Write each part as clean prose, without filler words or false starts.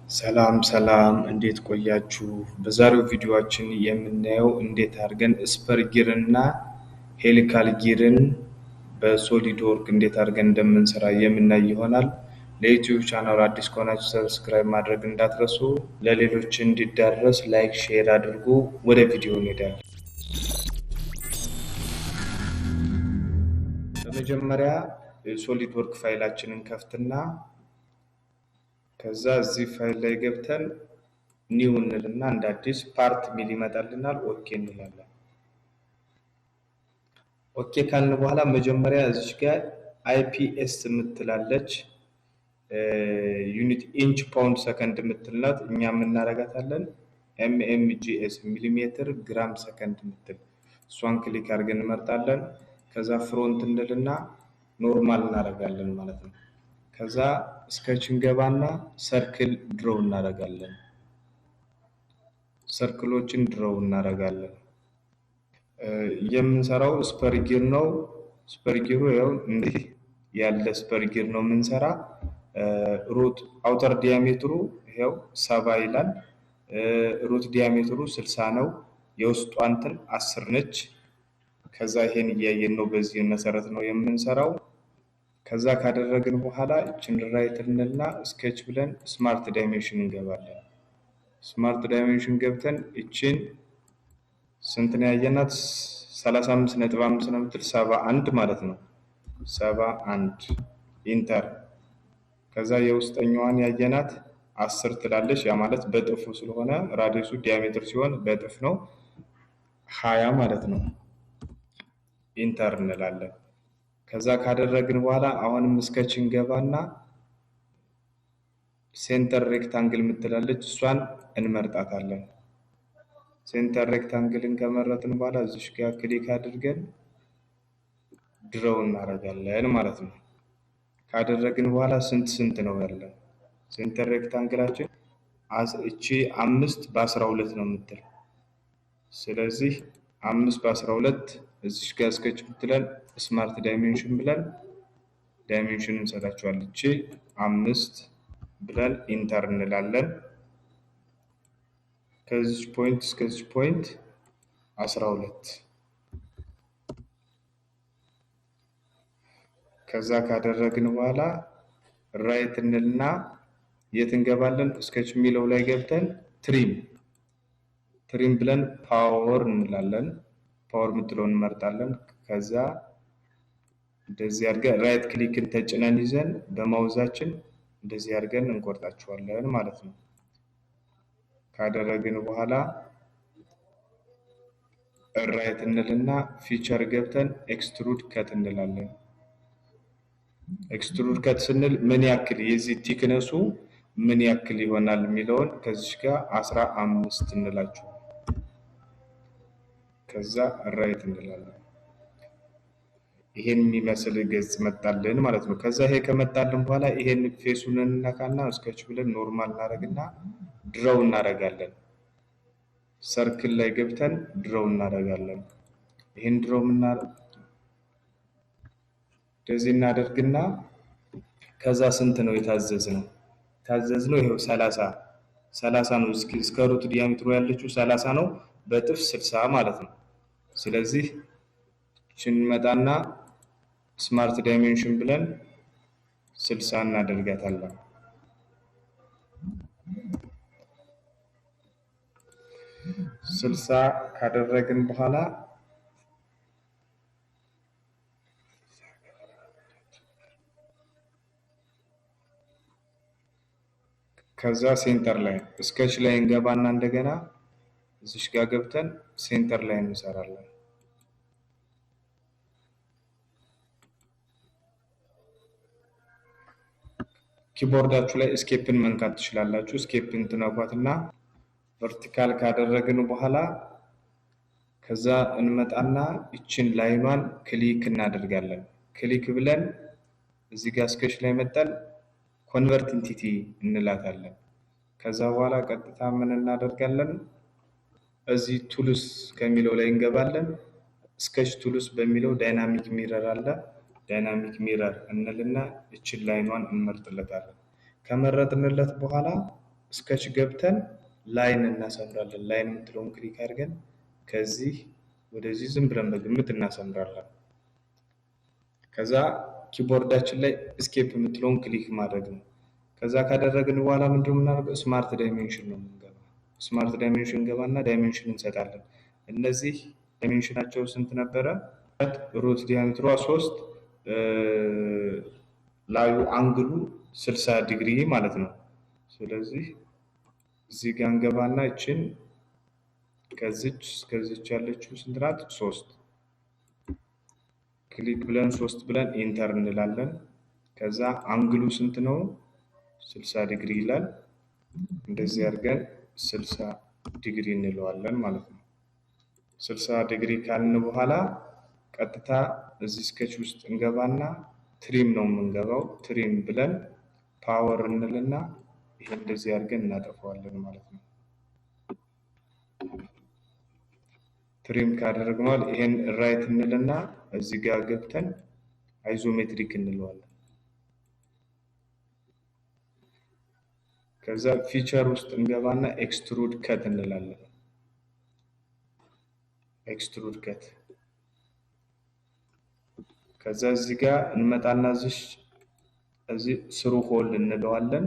ሰላም እንዴት ቆያችሁ? በዛሬው ቪዲዮአችን የምናየው እንዴት አድርገን ስፐር ጊርን እና ሄሊካል ጊርን በሶሊድ ወርክ እንዴት አድርገን እንደምንሰራ የምናይ ይሆናል። ለዩቲዩብ ቻናሉ አዲስ ከሆናችሁ ሰብስክራይብ ማድረግ እንዳትረሱ። ለሌሎች እንዲዳረስ ላይክ፣ ሼር አድርጉ። ወደ ቪዲዮ እንሄዳለን። በመጀመሪያ የሶሊድ ወርክ ፋይላችንን ከፍትና ከዛ እዚህ ፋይል ላይ ገብተን ኒው እንልና እንደ አዲስ ፓርት ሚል ይመጣልናል። ኦኬ እንላለን። ኦኬ ካልን በኋላ መጀመሪያ እዚህ ጋር አይፒኤስ የምትላለች ዩኒት ኢንች ፓውንድ ሰከንድ የምትልናት እኛ የምናረጋታለን ኤምኤምጂኤስ ሚሊሜትር ግራም ሰከንድ የምትል እሷን ክሊክ አድርገን እንመርጣለን። ከዛ ፍሮንት እንልና ኖርማል እናደርጋለን ማለት ነው። ከዛ ስኬች እንገባና ሰርክል ድሮው እናደርጋለን። ሰርክሎችን ድሮው እናደርጋለን። የምንሰራው ስፐር ጊር ነው። ስፐር ጊሩ ያው እንዲህ ያለ ስፐር ጊር ነው የምንሰራ። ሩት አውተር ዲያሜትሩ ይሄው 70 ይላል። ሩት ዲያሜትሩ 60 ነው። የውስጧ እንትን 10 ነች። ከዛ ይሄን እያየን ነው። በዚህ መሰረት ነው የምንሰራው። ከዛ ካደረግን በኋላ እችን ራይት እንልና ስኬች ብለን ስማርት ዳይሜንሽን እንገባለን። ስማርት ዳይሜንሽን ገብተን እችን ስንት ነው ያየናት? 35.5 ነው የምትል 71 ማለት ነው። 71 ኢንተር። ከዛ የውስጠኛዋን ያየናት 10 ትላለች። ያ ማለት በጥፉ ስለሆነ ራዲየሱ ዲያሜትር ሲሆን በጥፍ ነው 20 ማለት ነው። ኢንተር እንላለን። ከዛ ካደረግን በኋላ አሁንም ስኬች እንገባና ሴንተር ሬክታንግል የምትላለች እሷን እንመርጣታለን። ሴንተር ሬክታንግልን ከመረጥን በኋላ እዚሽ ጋር ክሊክ አድርገን ድሮው እናደርጋለን ማለት ነው። ካደረግን በኋላ ስንት ነው ያለን? ሴንተር ሬክታንግላችን እቺ 5 በ12 ነው የምትል። ስለዚህ 5 በ12 እዚሽ ጋር ስኬች ብትለን ስማርት ዳይሜንሽን ብለን ዳይሜንሽን እንሰጣቸዋለን። እቺ 5 ብለን ኢንተር እንላለን። ከዚህ ፖይንት እስከዚህ ፖይንት 12። ከዛ ካደረግን በኋላ ራይት እንልና የት እንገባለን? ስኬች የሚለው ላይ ገብተን ትሪም ብለን ፓወር እንላለን። ፓወር የምትለውን እንመርጣለን። ከዛ እንደዚህ አድርገን ራይት ክሊክን ተጭነን ይዘን በማውዛችን እንደዚህ አድርገን እንቆርጣቸዋለን ማለት ነው። ካደረግን በኋላ ራይት እንልና ፊቸር ገብተን ኤክስትሩድ ከት እንላለን። ኤክስትሩድ ከት ስንል ምን ያክል የዚህ ቲክነሱ ምን ያክል ይሆናል የሚለውን ከዚህ ጋር 15 እንላቸው። ከዛ ራይት እንላለን። ይሄን የሚመስል ገጽ መጣልን ማለት ነው። ከዛ ይሄ ከመጣልን በኋላ ይሄን ፌሱን እንነካና ስኬች ብለን ኖርማል እናደርግና ድሮው እናደርጋለን። ሰርክል ላይ ገብተን ድሮው እናደርጋለን። ይሄን ድሮው እንደዚህ እናደርግና ከዛ ስንት ነው የታዘዝነው? የታዘዝነው ይሄው 30 ነው። እስከ ሩት ዲያሜትሩ ያለችው 30 ነው። በጥፍ 60 ማለት ነው። ስለዚህ እችን መጣና ስማርት ዳይሜንሽን ብለን 60 እናደርጋታለን። ስልሳ ካደረግን በኋላ ከዛ ሴንተር ላይ ስኬች ላይ እንገባና እንደገና እዚሽ ጋር ገብተን ሴንተር ላይ እንሰራለን። ኪቦርዳችሁ ላይ እስኬፕን መንካት ትችላላችሁ። እስኬፕን ትነኳትና ቨርቲካል ካደረግን በኋላ ከዛ እንመጣና እችን ላይኗን ክሊክ እናደርጋለን። ክሊክ ብለን እዚህ ጋር ስኬች ላይ መጣል ኮንቨርት ኢንቲቲ እንላታለን። ከዛ በኋላ ቀጥታ ምን እናደርጋለን? እዚህ ቱልስ ከሚለው ላይ እንገባለን። ስኬች ቱልስ በሚለው ዳይናሚክ ሚረር አለ። ዳይናሚክ ሚረር እንልና እችን ላይኗን እንመርጥለታለን። ከመረጥንለት በኋላ ስኬች ገብተን ላይን እናሰምራለን። ላይን የምትለውን ክሊክ አድርገን ከዚህ ወደዚህ ዝም ብለን በግምት እናሰምራለን። ከዛ ኪቦርዳችን ላይ እስኬፕ የምትለውን ክሊክ ማድረግ ነው። ከዛ ካደረግን በኋላ ምንድነው የምናደርገው? ስማርት ዳይሜንሽን ነው የምንገባው። ስማርት ዳይሜንሽን ገባና ዳይሜንሽን እንሰጣለን። እነዚህ ዳይሜንሽናቸው ስንት ነበረ? ሩት ዲያሜትሯ 3 ላዩ አንግሉ 60 ዲግሪ ማለት ነው። ስለዚህ እዚህ ጋር እንገባና እችን ከዚች እስከዚች ያለችው ስንት ናት? 3 ክሊክ ብለን 3 ብለን ኢንተር እንላለን። ከዛ አንግሉ ስንት ነው? 60 ዲግሪ ይላል። እንደዚህ አድርገን 60 ዲግሪ እንለዋለን ማለት ነው። 60 ዲግሪ ካልን በኋላ ቀጥታ እዚህ ስኬች ውስጥ እንገባና ትሪም ነው የምንገባው። ትሪም ብለን ፓወር እንልና ይሄ እንደዚህ አድርገን እናጠፋዋለን ማለት ነው። ትሪም ካደረግነዋል ይሄን ራይት እንልና እዚህ ጋር ገብተን አይዞሜትሪክ እንለዋለን። ከዛ ፊቸር ውስጥ እንገባና ኤክስትሩድ ከት እንላለን። ኤክስትሩድ ከት ከዛ እዚህ ጋር እንመጣና እዚህ ስሩ ሆል እንለዋለን።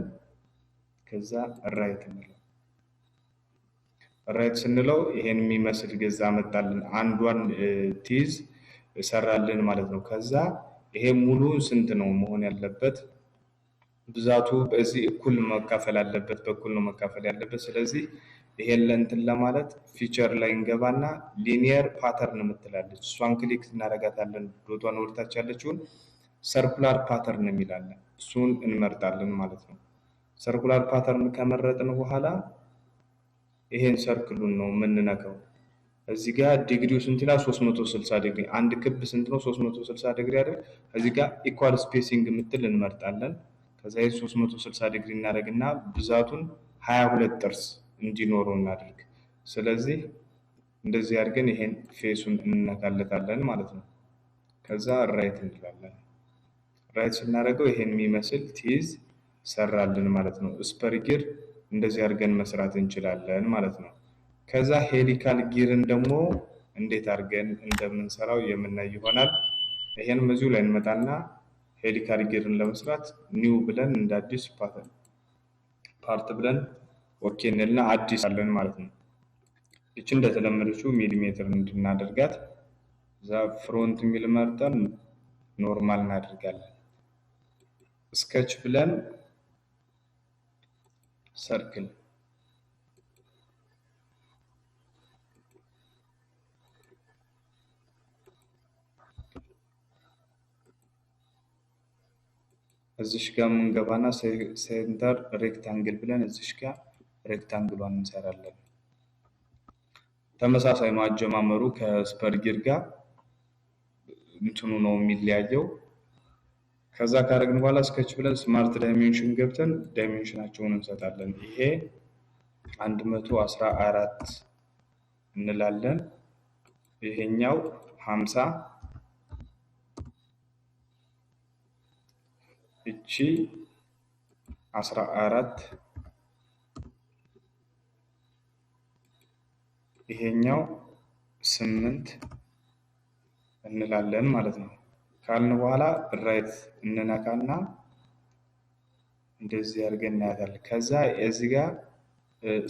ከዛ ራይት እንለው። ራይት ስንለው ይሄን የሚመስል ገጽ አመጣልን። አንዷን ቲዝ ሰራልን ማለት ነው። ከዛ ይሄ ሙሉ ስንት ነው መሆን ያለበት? ብዛቱ በዚህ እኩል መካፈል አለበት፣ በኩል ነው መካፈል ያለበት። ስለዚህ ይሄን ለእንትን ለማለት ፊቸር ላይ እንገባና ሊኒየር ፓተርን የምትላለች እሷን ክሊክ እናደርጋታለን። ዶቷን ወርታች ያለችውን ሰርኩላር ፓተርን የሚላለን እሱን እንመርጣለን ማለት ነው። ሰርኩላር ፓተርን ከመረጥን በኋላ ይሄን ሰርክሉን ነው የምንነካው። እዚህ ጋር ዲግሪው ስንት ይላል? 360 ዲግሪ። አንድ ክብ ስንት ነው? 360 ዲግሪ አይደል? እዚህ ጋር ኢኳል ስፔሲንግ የምትል እንመርጣለን። ከዛ 360 ዲግሪ እናደርግና ብዛቱን 22 ጥርስ እንዲኖረው እናድርግ። ስለዚህ እንደዚህ አድርገን ይሄን ፌሱን እንነካለታለን ማለት ነው። ከዛ ራይት እንላለን። ራይት ስናደርገው ይሄን የሚመስል ቲዝ ሰራልን ማለት ነው። ስፐር ጊር እንደዚህ አድርገን መስራት እንችላለን ማለት ነው። ከዛ ሄሊካል ጊርን ደግሞ እንዴት አድርገን እንደምንሰራው የምናይ ይሆናል። ይሄን እዚሁ ላይ እንመጣና ሄሊካል ጊርን ለመስራት ኒው ብለን እንደ አዲስ ፓርት ብለን ኦኬ እንልና አዲስ አለን ማለት ነው። እቺ እንደተለመደችው ሚሊሜትር እንድናደርጋት እዛ ፍሮንት ሚል መርጠን ኖርማል እናደርጋለን። ስኬች ብለን ሰርክል እዚሽ ጋር የምንገባና ሴንተር ሬክታንግል ብለን እዚሽ ጋር ሬክታንግሏን እንሰራለን። ተመሳሳይ ነው አጀማመሩ ከስፐር ጊር ጋር እንትኑ ነው የሚለያየው። ከዛ ካደረግን በኋላ ስኬች ብለን ስማርት ዳይሜንሽን ገብተን ዳይሜንሽናቸውን እንሰጣለን። ይሄ 114 እንላለን። ይሄኛው 50 እቺ 14 ይሄኛው 8 እንላለን ማለት ነው። ካልን በኋላ ራይት እንነካና እንደዚህ አድርገን እናያታለን። ከዛ እዚህ ጋር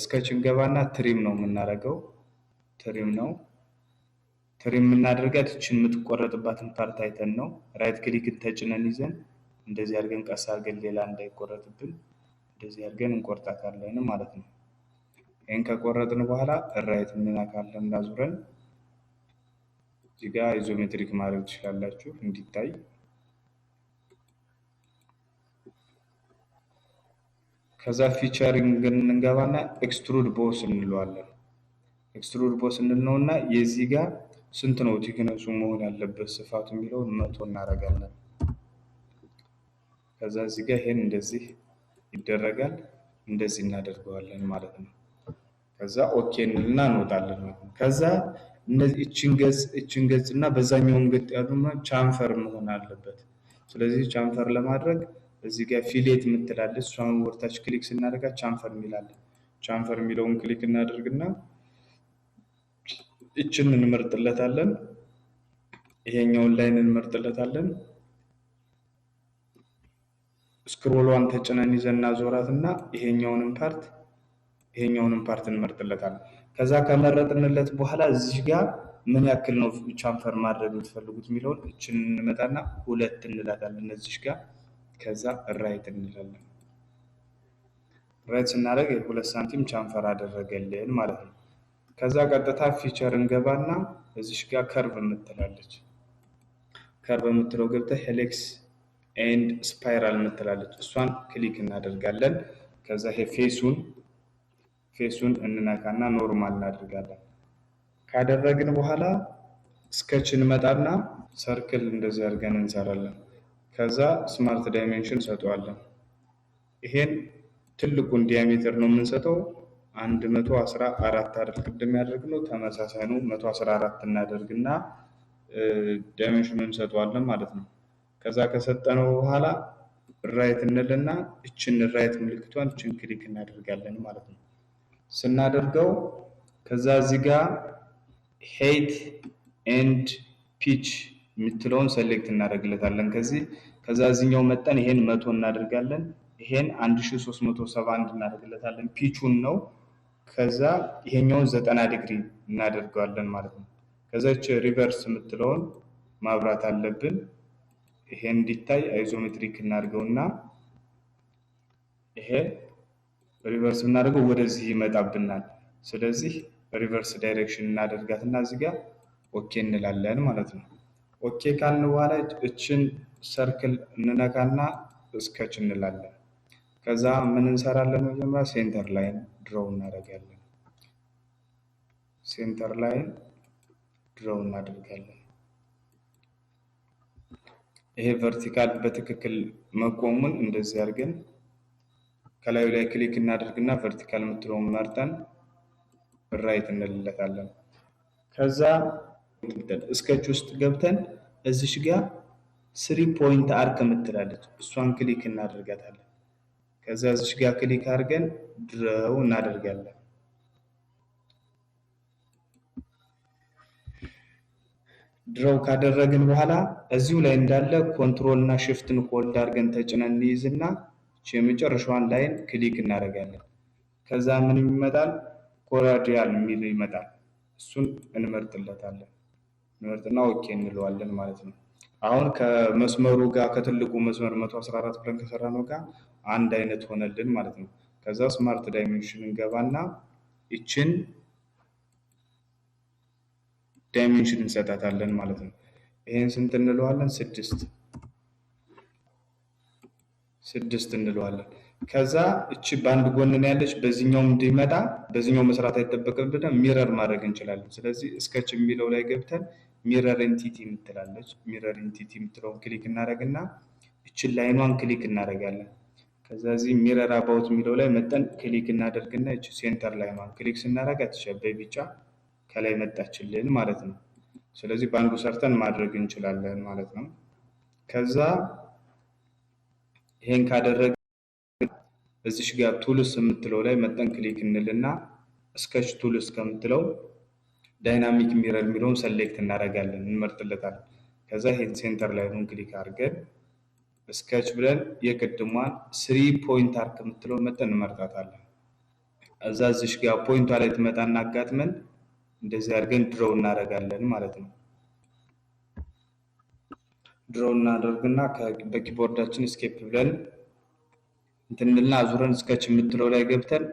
ስኬች እንገባና ትሪም ነው የምናደርገው። ትሪም የምናደርጋት እችን የምትቆረጥባትን ፓርት አይተን ነው። ራይት ክሊክን ተጭነን ይዘን እንደዚህ አድርገን ቀስ አድርገን ሌላ እንዳይቆረጥብን እንደዚህ አድርገን እንቆርጣታለን ማለት ነው። ይሄን ከቆረጥን በኋላ ራይት እንነካለን እናዙረን። እዚህ ጋር አይዞሜትሪክ ማድረግ ትችላላችሁ እንዲታይ። ከዛ ፊቸሪንግ እንገባና ኤክስትሩድ ቦስ እንለዋለን። ኤክስትሩድ ቦስ እንልነውና የዚህ ጋር ስንት ነው ቲክነሱ መሆን ያለበት ስፋቱ የሚለውን 100 እናደርጋለን። ከዛ እዚህ ጋር ይሄን እንደዚህ ይደረጋል። እንደዚህ እናደርገዋለን ማለት ነው። ከዛ ኦኬ እንልና እንወጣለን ማለት ነው። ከዛ እነዚህ እችን ገጽና በዛኛው ገጽ ያሉና ቻምፈር መሆን አለበት። ስለዚህ ቻምፈር ለማድረግ እዚህ ጋር ፊሌት የምትላለች እሷን ወርታች ክሊክ ስናደርጋት ቻምፈር የሚላለን ቻምፈር የሚለውን ክሊክ እናደርግና እችን እንመርጥለታለን። ይሄኛውን ላይን እንመርጥለታለን። ስክሮሏን ተጭነን ይዘና ዞራትና ይሄኛውንም ፓርት እንመርጥለታለን። ከዛ ከመረጥንለት በኋላ እዚህ ጋር ምን ያክል ነው ቻምፈር ማድረግ የምትፈልጉት የሚለውን እችን እንመጣና 2 እንላታለን እዚህ ጋር። ከዛ ራይት እንላለን። ራይት ስናደርግ 2 ሳንቲም ቻምፈር አደረገልን ማለት ነው። ከዛ ቀጥታ ፊቸር እንገባና እዚህ ጋር ከርቭ የምትላለች ከርቭ የምትለው ገብተህ ሄሌክስ ኤንድ ስፓይራል የምትላለች እሷን ክሊክ እናደርጋለን። ከዛ ይሄ ፌሱን እንነካና ኖርማል እናደርጋለን። ካደረግን በኋላ ስኬች እንመጣና ሰርክል እንደዚህ አድርገን እንሰራለን። ከዛ ስማርት ዳይሜንሽን ሰጠዋለን። ይሄን ትልቁን ዲያሜትር ነው የምንሰጠው 114 አይደል ቅድም ያደርግነው ተመሳሳይ ነው 114 እናደርግና ዳይሜንሽኑን እንሰጠዋለን ማለት ነው። ከዛ ከሰጠነው በኋላ ራይት እንልና እችን ራይት ምልክቷን እችን ክሊክ እናደርጋለን ማለት ነው። ስናደርገው ከዛ እዚህ ጋር ሄይት ኤንድ ፒች የምትለውን ሴሌክት እናደርግለታለን። ከዛ እዚህኛው መጠን ይሄን 100 እናደርጋለን። ይሄን 1371 እናደርግለታለን ፒቹን ነው። ከዛ ይሄኛውን 90 ዲግሪ እናደርገዋለን ማለት ነው። ከዛች ሪቨርስ የምትለውን ማብራት አለብን። ይሄ እንዲታይ አይዞሜትሪክ እናድርገውና ይሄ ሪቨርስ እናደርገው ወደዚህ ይመጣብናል። ስለዚህ ሪቨርስ ዳይሬክሽን እናደርጋትና እዚህ ጋር ኦኬ እንላለን ማለት ነው። ኦኬ ካልን በኋላ እችን ሰርክል እንነካና ስኬች እንላለን። ከዛ ምን እንሰራለን? መጀመሪያ ሴንተር ላይን ድሮው እናደርጋለን። ሴንተር ላይን ድሮው እናደርጋለን። ይሄ ቨርቲካል በትክክል መቆሙን እንደዚህ አድርገን ከላዩ ላይ ክሊክ እናደርግና ቨርቲካል የምትለውን መርጠን ራይት እንልለታለን። ከዛ ስኬች ውስጥ ገብተን እዚሽ ጋር 3 ፖይንት አርክ የምትላለች እሷን ክሊክ እናደርጋታለን። ከዛ እዚሽ ጋር ክሊክ አድርገን ድረው እናደርጋለን። ድሮው ካደረግን በኋላ እዚሁ ላይ እንዳለ ኮንትሮል እና ሽፍትን ሆልድ አድርገን ተጭነን እንይዝና የመጨረሻዋን ላይን ክሊክ እናደርጋለን። ከዛ ምን ይመጣል? ኮራዲያል የሚል ይመጣል። እሱን እንመርጥለታለን። እንመርጥና ኦኬ እንለዋለን ማለት ነው። አሁን ከመስመሩ ጋር ከትልቁ መስመር 114 ብለን ከሰራነው ጋር አንድ አይነት ሆነልን ማለት ነው። ከዛ ስማርት ዳይሜንሽን እንገባና ይችን ዳይሜንሽን እንሰጣታለን ማለት ነው። ይሄን ስንት እንለዋለን? 6 እንለዋለን። ከዛ እቺ በአንድ ጎን ነው ያለች በዚህኛው እንዲመጣ በዚህኛው መስራት አይጠበቅብንም፣ ሚረር ማድረግ እንችላለን። ስለዚህ ስኬች የሚለው ላይ ገብተን ሚረር ኤንቲቲ የምትላለች ሚረር ኤንቲቲ የምትለውን ክሊክ እናደርግና እችን ላይኗን ክሊክ እናደርጋለን። ከዛ እዚህ ሚረር አባውት የሚለው ላይ መጠን ክሊክ እናደርግና እቺ ሴንተር ላይኗን ክሊክ ስናደርጋት በቢጫ ከላይ መጣችልን ማለት ነው። ስለዚህ በአንዱ ሰርተን ማድረግ እንችላለን ማለት ነው። ከዛ ይሄን ካደረግን እዚሽ ጋር ቱልስ የምትለው ላይ መጠን ክሊክ እንልና ስኬች ቱልስ ከምትለው ዳይናሚክ ሚረር የሚለውን ሰሌክት እናደርጋለን እንመርጥለታለን። ከዛ ይሄን ሴንተር ላይ ነው ክሊክ አድርገን ስኬች ብለን የቅድሟን 3 ፖይንት አርክ የምትለው መጠን እንመርጣታለን። እዛ እዚሽ ጋር ፖይንቷ ላይ ትመጣና አጋጥመን እንደዚህ አድርገን ድሮው እናደርጋለን ማለት ነው። ድሮው እናደርግና በኪቦርዳችን ስኬፕ ብለን እንትንልና አዙረን ስኬች የምትለው ላይ ገብተን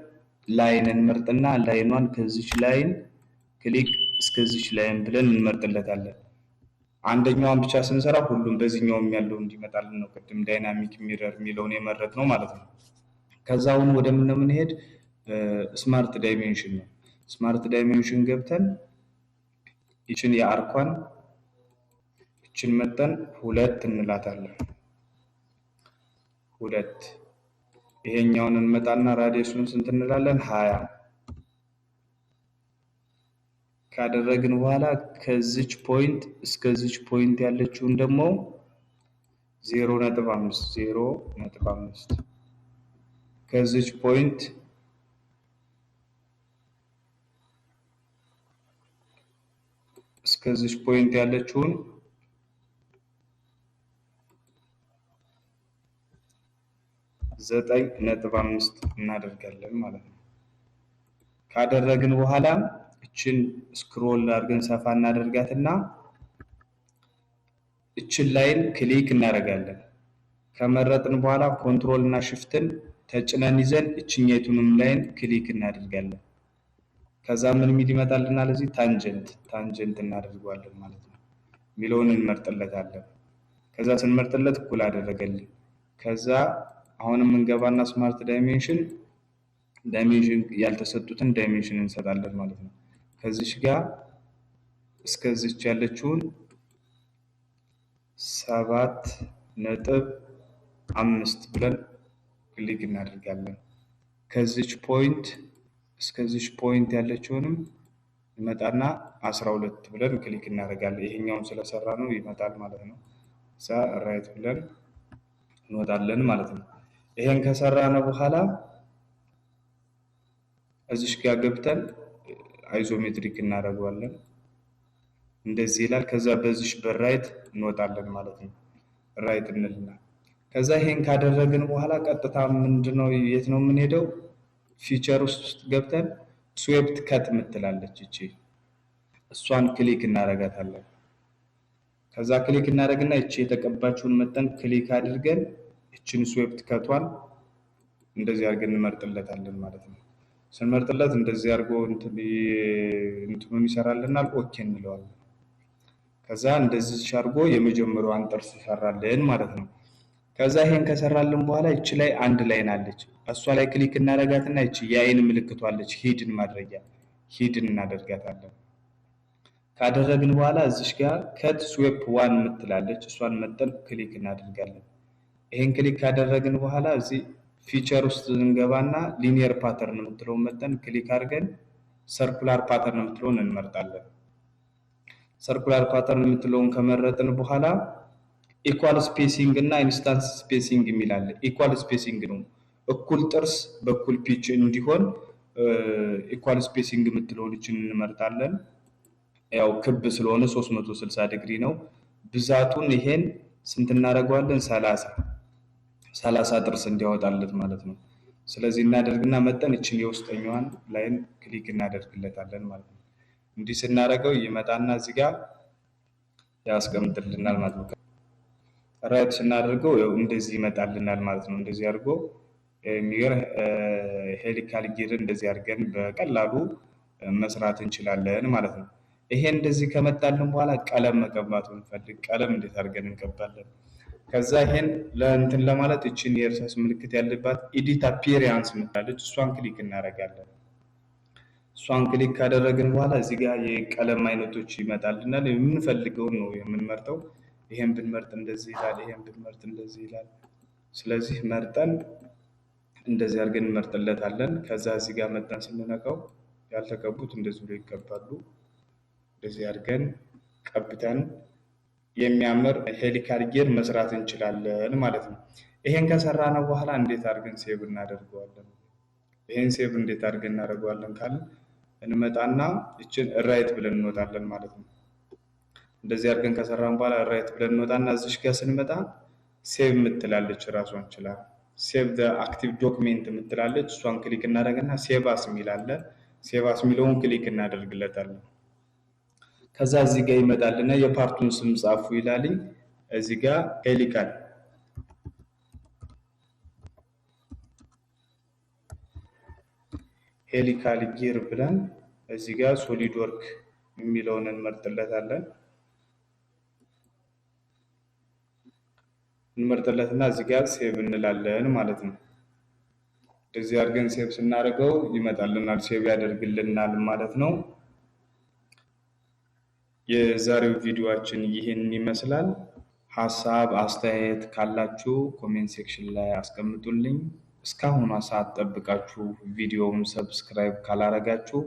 ላይን እንመርጥና ላይኗን ከዚች ላይን ክሊክ እስከዚች ላይን ብለን እንመርጥለታለን። አንደኛዋን ብቻ ስንሰራ ሁሉም በዚህኛውም ያለው እንዲመጣልን ነው ቅድም ዳይናሚክ ሚረር የሚለውን የመረጥነው ማለት ነው። ከዛ አሁን ወደ ምን ነው የምንሄድ? ስማርት ዳይሜንሽን ነው። ስማርት ዳይሜንሽን ገብተን ይችን የአርኳን ይችን መጠን 2 እንላታለን። 2 ይሄኛውን እንመጣና ራዲየሱን ስንት እንላለን? 20 ካደረግን በኋላ ከዚች ፖይንት እስከዚች ፖይንት ያለችውን ደግሞ 0.5 ከዚች ፖይንት እስከዚች ፖይንት ያለችውን 9.5 እናደርጋለን ማለት ነው። ካደረግን በኋላ እችን ስክሮል አድርገን ሰፋ እናደርጋትና እችን ላይን ክሊክ እናደርጋለን። ከመረጥን በኋላ ኮንትሮል እና ሽፍትን ተጭነን ይዘን እችኛይቱንም ላይን ክሊክ እናደርጋለን። ከዛ ምን ሚል ይመጣልናል? እዚህ ታንጀንት እናደርገዋለን ማለት ነው። ሚለውን እንመርጥለታለን። ከዛ ስንመርጥለት እኩል አደረገልን። ከዛ አሁንም እንገባና ስማርት ዳይሜንሽን ያልተሰጡትን ዳይሜንሽን እንሰጣለን ማለት ነው። ከዚች ጋር እስከዚች ያለችውን 7.5 ብለን ክሊክ እናደርጋለን። ከዚች ፖይንት እስከዚች ፖይንት ያለችውንም ይመጣና 12 ብለን ክሊክ እናደርጋለን። ይሄኛውን ስለሰራ ነው ይመጣል ማለት ነው። እዛ ራይት ብለን እንወጣለን ማለት ነው። ይሄን ከሰራነ በኋላ እዚሽ ጋር ገብተን አይዞሜትሪክ እናደርገዋለን። እንደዚህ ይላል። ከዛ በዚሽ በራይት እንወጣለን ማለት ነው። ራይት እንልና ከዛ ይሄን ካደረግን በኋላ ቀጥታ ምንድነው የት ነው የምንሄደው? ፊቸር ውስጥ ገብተን ስዌፕት ከት ምትላለች እቺ እሷን ክሊክ እናደርጋታለን። ከዛ ክሊክ እናደርግና እቺ የተቀባችውን መጠን ክሊክ አድርገን እቺን ስዌፕት ከቷን እንደዚህ አድርገን እንመርጥለታለን ማለት ነው። ስንመርጥለት እንደዚህ አድርጎ እንትኑን ይሰራልናል። ኦኬ እንለዋለን። ከዛ እንደዚህ አድርጎ የመጀመሪያዋን ጥርስ ይሰራልን ማለት ነው። ከዛ ይሄን ከሰራልን በኋላ እቺ ላይ አንድ ላይን አለች። እሷ ላይ ክሊክ እናደርጋትና እቺ የአይን ምልክቷ አለች ሂድን ማድረጊያ ሂድን እናደርጋታለን። ካደረግን በኋላ እዚሽ ጋር ከት ስዌፕ ዋን ምትላለች እሷን መጠን ክሊክ እናደርጋለን። ይሄን ክሊክ ካደረግን በኋላ እዚህ ፊቸር ውስጥ እንገባና ሊኒየር ፓተርን ምትለውን መጠን ክሊክ አድርገን ሰርኩላር ፓተርን ምትለውን እንመርጣለን። ሰርኩላር ፓተርን ምትለውን ከመረጥን በኋላ ኢኳል ስፔሲንግ እና ኢንስታንስ ስፔሲንግ የሚላል። ኢኳል ስፔሲንግ ነው እኩል ጥርስ በኩል ፒች እንዲሆን ኢኳል ስፔሲንግ ምትለውን እንመርጣለን። ያው ክብ ስለሆነ 360 ዲግሪ ነው። ብዛቱን ይሄን ስንት እናደርገዋለን? 30 ጥርስ እንዲያወጣለት ማለት ነው። ስለዚህ እናደርግና መጠን እችን የውስጠኛዋን ላይን ክሊክ እናደርግለታለን ማለት ነው። እንዲህ ስናደርገው ይመጣና እዚህ ጋር ያስቀምጥልናል ማለት ነው። ራይት ስናደርገው እንደዚህ ይመጣልናል ማለት ነው። እንደዚህ አድርጎ ሄሊካል ጊር እንደዚህ አድርገን በቀላሉ መስራት እንችላለን ማለት ነው። ይሄ እንደዚህ ከመጣልን በኋላ ቀለም መቀባት ብንፈልግ ቀለም እንዴት አድርገን እንቀባለን? ከዛ ይሄን ለእንትን ለማለት እቺን የእርሳስ ምልክት ያለባት ኤዲት አፒሪያንስ ምታለች እሷን ክሊክ እናደርጋለን። እሷን ክሊክ ካደረግን በኋላ እዚህ ጋር የቀለም አይነቶች ይመጣልናል። የምንፈልገውን ነው የምንመርጠው። ይሄን ብንመርጥ እንደዚህ ይላል፣ ይሄን ብንመርጥ እንደዚህ ይላል። ስለዚህ መርጠን እንደዚህ አድርገን እንመርጥለታለን። ከዛ እዚህ ጋር መጠን ስንነካው ያልተቀቡት እንደዚህ ብሎ ይቀባሉ። እንደዚህ አድርገን ቀብተን የሚያምር ሄሊካል ጊር መስራት እንችላለን ማለት ነው። ይሄን ከሰራነው በኋላ እንዴት አድርገን ሴቭ እናደርገዋለን? ይሄን ሴቭ እንዴት አድርገን እናደርገዋለን ካልን እንመጣና እችን ራይት ብለን እንወጣለን ማለት ነው። እንደዚህ አድርገን ከሰራን በኋላ ራይት ብለን እንወጣና እዚሽ ጋር ስንመጣ ሴቭ ምትላለች ራሷን ይችላል። ሴቭ ዘ አክቲቭ ዶክሜንት ምትላለች እሷን ክሊክ እናደርግና ሴቭ አስ ሚል አለ። ሴቭ አስ ሚለውን ክሊክ እናደርግለታለን። ከዛ እዚህ ጋር ይመጣልና የፓርቱን ስም ጻፉ ይላልኝ። እዚህ ጋር ሄሊካል ጊር ብለን እዚህ ጋር ሶሊድ ወርክ የሚለውን እንመርጥለታለን። እንመርጥለትና እዚህ ጋር ሴቭ እንላለን ማለት ነው። እንደዚህ አድርገን ሴቭ ስናደርገው ይመጣልናል፣ ሴቭ ያደርግልናል ማለት ነው። የዛሬው ቪዲዮአችን ይህን ይመስላል። ሐሳብ አስተያየት ካላችሁ ኮሜንት ሴክሽን ላይ አስቀምጡልኝ። እስካሁን ሰዓት ጠብቃችሁ ቪዲዮውን ሰብስክራይብ ካላረጋችሁ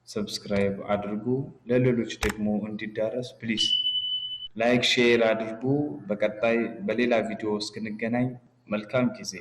ሰብስክራይብ አድርጉ። ለሌሎች ደግሞ እንዲዳረስ ፕሊዝ ላይክ ሼር አድርጉ። በቀጣይ በሌላ ቪዲዮ እስክንገናኝ መልካም ጊዜ